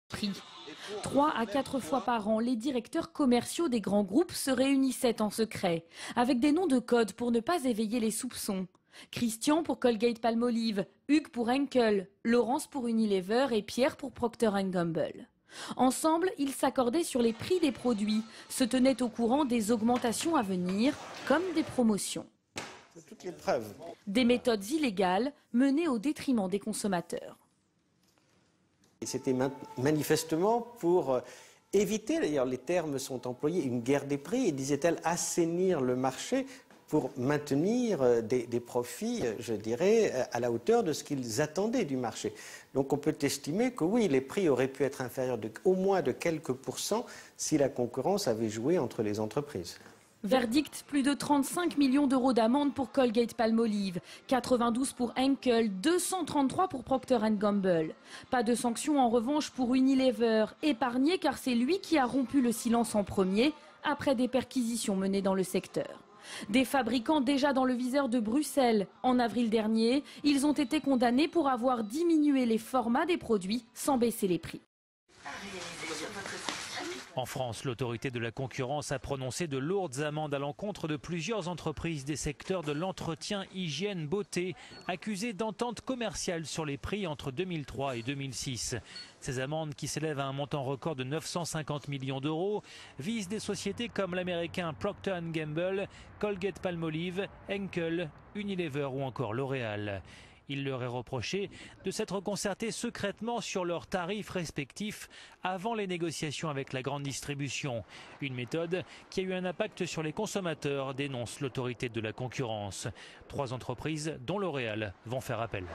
prix. 3 à 4 fois par an, les directeurs commerciaux des grands groupes se réunissaient en secret, avec des noms de code pour ne pas éveiller les soupçons. Christian pour Colgate-Palmolive, Hugues pour Henkel, Laurence pour Unilever et Pierre pour Procter & Gamble. Ensemble, ils s'accordaient sur les prix des produits, se tenaient au courant des augmentations à venir, comme des promotions. Toutes les preuves. Des méthodes illégales menées au détriment des consommateurs. C'était manifestement pour éviter, d'ailleurs les termes sont employés, une guerre des prix, et disait-elle assainir le marché pour maintenir des profits, je dirais, à la hauteur de ce qu'ils attendaient du marché. Donc on peut estimer que oui, les prix auraient pu être inférieurs au moins de quelques pourcents si la concurrence avait joué entre les entreprises. Verdict, plus de 35 millions d'euros d'amende pour Colgate-Palmolive, 92 pour Henkel, 233 pour Procter & Gamble. Pas de sanctions en revanche pour Unilever, épargné car c'est lui qui a rompu le silence en premier après des perquisitions menées dans le secteur. Des fabricants déjà dans le viseur de Bruxelles. En avril dernier, ils ont été condamnés pour avoir diminué les formats des produits sans baisser les prix. En France, l'autorité de la concurrence a prononcé de lourdes amendes à l'encontre de plusieurs entreprises des secteurs de l'entretien, hygiène, beauté, accusées d'entente commerciale sur les prix entre 2003 et 2006. Ces amendes, qui s'élèvent à un montant record de 950 millions d'euros, visent des sociétés comme l'américain Procter & Gamble, Colgate-Palmolive, Henkel, Unilever ou encore L'Oréal. Il leur est reproché de s'être concertés secrètement sur leurs tarifs respectifs avant les négociations avec la grande distribution. Une méthode qui a eu un impact sur les consommateurs, dénonce l'autorité de la concurrence. 3 entreprises, dont L'Oréal, vont faire appel.